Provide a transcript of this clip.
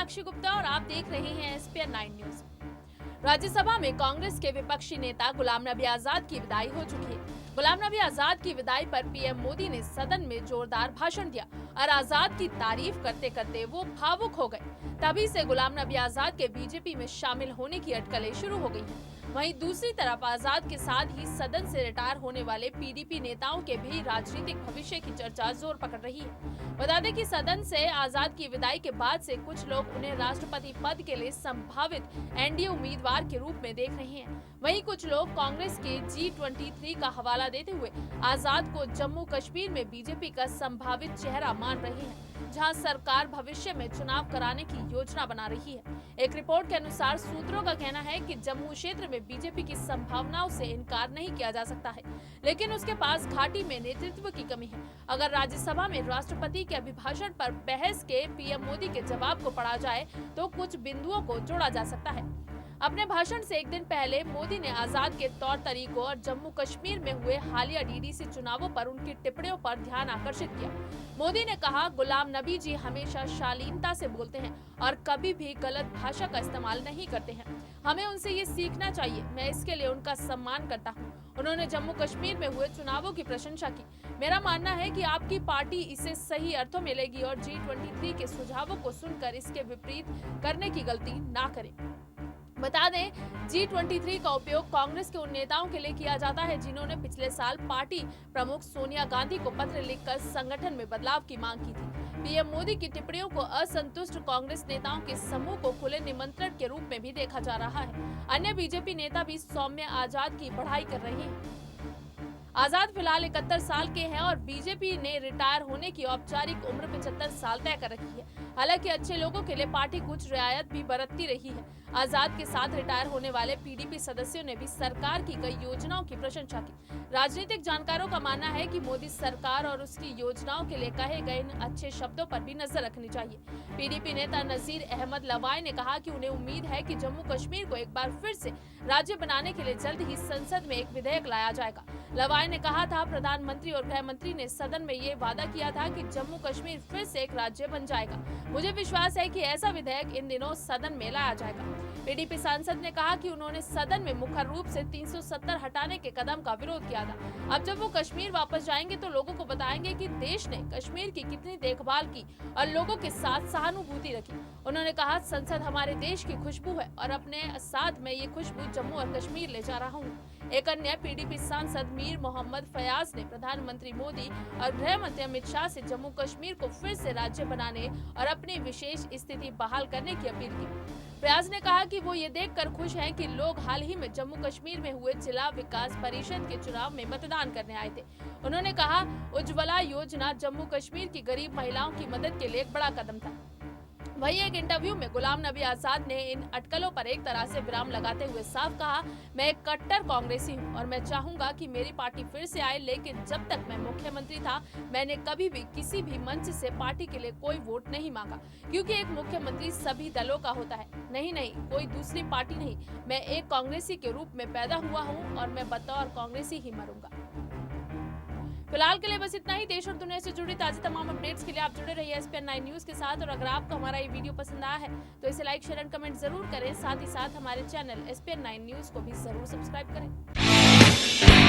साक्षी गुप्ता और आप देख रहे हैं एसपीएन 9 न्यूज। राज्यसभा में कांग्रेस के विपक्षी नेता गुलाम नबी आजाद की विदाई हो चुकी है। गुलाम नबी आजाद की विदाई पर पीएम मोदी ने सदन में जोरदार भाषण दिया और आजाद की तारीफ करते करते वो भावुक हो गए। तभी से गुलाम नबी आजाद के बीजेपी में शामिल होने की अटकलें शुरू हो गई हैं। वहीं दूसरी तरफ आजाद के साथ ही सदन से रिटायर होने वाले पीडीपी नेताओं के भी राजनीतिक भविष्य की चर्चा जोर पकड़ रही है। बता दें कि सदन से आजाद की विदाई के बाद से कुछ लोग उन्हें राष्ट्रपति पद के लिए संभावित एनडीए उम्मीदवार के रूप में देख रहे हैं। वहीं कुछ लोग कांग्रेस के G23 का हवाला देते हुए आजाद को जम्मू कश्मीर में बीजेपी का संभावित चेहरा मान रहे हैं, जहां सरकार भविष्य में चुनाव कराने की योजना बना रही है। एक रिपोर्ट के अनुसार सूत्रों का कहना है कि जम्मू क्षेत्र में बीजेपी की संभावनाओं से इनकार नहीं किया जा सकता है, लेकिन उसके पास घाटी में नेतृत्व की कमी है। अगर राज्यसभा में राष्ट्रपति के अभिभाषण पर बहस के पीएम मोदी के जवाब को पढ़ा जाए तो कुछ बिंदुओं को जोड़ा जा सकता है। अपने भाषण से एक दिन पहले मोदी ने आजाद के तौर तरीकों और जम्मू कश्मीर में हुए हालिया डीडीसी चुनावों पर उनकी टिप्पणियों पर ध्यान आकर्षित किया। मोदी ने कहा, गुलाम नबी जी हमेशा शालीनता से बोलते हैं और कभी भी गलत भाषा का इस्तेमाल नहीं करते हैं। हमें उनसे ये सीखना चाहिए। मैं इसके लिए उनका सम्मान करता हूँ। उन्होंने जम्मू कश्मीर में हुए चुनावों की प्रशंसा की। मेरा मानना है कि आपकी पार्टी इसे सही अर्थों में लेगी और G23 के सुझावों को सुनकर इसके विपरीत करने की गलती ना करे। बता दें, G23 का उपयोग कांग्रेस के उन नेताओं के लिए किया जाता है जिन्होंने पिछले साल पार्टी प्रमुख सोनिया गांधी को पत्र लिखकर संगठन में बदलाव की मांग की थी। पीएम मोदी की टिप्पणियों को असंतुष्ट कांग्रेस नेताओं के समूह को खुले निमंत्रण के रूप में भी देखा जा रहा है। अन्य बीजेपी नेता भी सौम्य आजाद की बढ़ाई कर रहे हैं। आजाद फिलहाल 71 साल के हैं और बीजेपी ने रिटायर होने की औपचारिक उम्र 75 साल तय कर रखी है। हालांकि अच्छे लोगों के लिए पार्टी कुछ रियायत भी बरतती रही है। आजाद के साथ रिटायर होने वाले पीडीपी सदस्यों ने भी सरकार की कई योजनाओं की प्रशंसा की। राजनीतिक जानकारों का मानना है कि मोदी सरकार और उसकी योजनाओं के लिए कहे गए इन अच्छे शब्दों पर भी नजर रखनी चाहिए। पीडीपी नेता नजीर अहमद लवाई ने कहा कि उन्हें उम्मीद है कि जम्मू कश्मीर को एक बार फिर से राज्य बनाने के लिए जल्द ही संसद में एक विधेयक लाया जाएगा। लवाई ने कहा था, प्रधानमंत्री और गृह मंत्री ने सदन में ये वादा किया था कि जम्मू कश्मीर फिर से एक राज्य बन जाएगा। मुझे विश्वास है कि ऐसा विधेयक इन दिनों सदन में लाया जाएगा। पीडीपी सांसद ने कहा कि उन्होंने सदन में मुख्य रूप से 370 हटाने के कदम का विरोध किया था। अब जब वो कश्मीर वापस जाएंगे तो लोगों को बताएंगे कि देश ने कश्मीर की कितनी देखभाल की और लोगों के साथ सहानुभूति रखी। उन्होंने कहा, संसद हमारे देश की खुशबू है और अपने साथ में ये खुशबू जम्मू और कश्मीर ले जा रहा हूँ। एक अन्य पीडीपी सांसद मीर मोहम्मद फयाज ने प्रधानमंत्री मोदी और गृह मंत्री अमित शाह से जम्मू कश्मीर को फिर से राज्य बनाने और अपनी विशेष स्थिति बहाल करने की अपील की। फयाज ने कहा कि वो ये देखकर खुश हैं कि लोग हाल ही में जम्मू कश्मीर में हुए जिला विकास परिषद के चुनाव में मतदान करने आए थे। उन्होंने कहा, उज्ज्वला योजना जम्मू कश्मीर की गरीब महिलाओं की मदद के लिए एक बड़ा कदम था। वहीं एक इंटरव्यू में गुलाम नबी आजाद ने इन अटकलों पर एक तरह से विराम लगाते हुए साफ कहा, मैं एक कट्टर कांग्रेसी हूं और मैं चाहूंगा कि मेरी पार्टी फिर से आए, लेकिन जब तक मैं मुख्यमंत्री था मैंने कभी भी किसी भी मंच से पार्टी के लिए कोई वोट नहीं मांगा, क्योंकि एक मुख्यमंत्री सभी दलों का होता है। नहीं, कोई दूसरी पार्टी नहीं। मैं एक कांग्रेसी के रूप में पैदा हुआ हूँ और मैं बतौर कांग्रेसी ही मरूंगा। फिलहाल के लिए बस इतना ही। देश और दुनिया से जुड़ी ताज़ी तमाम अपडेट्स के लिए आप जुड़े रहिए एसपीएन 9 न्यूज के साथ। और अगर आपको हमारा ये वीडियो पसंद आया है तो इसे लाइक, शेयर एंड कमेंट जरूर करें। साथ ही साथ हमारे चैनल एसपीएन 9 न्यूज को भी जरूर सब्सक्राइब करें।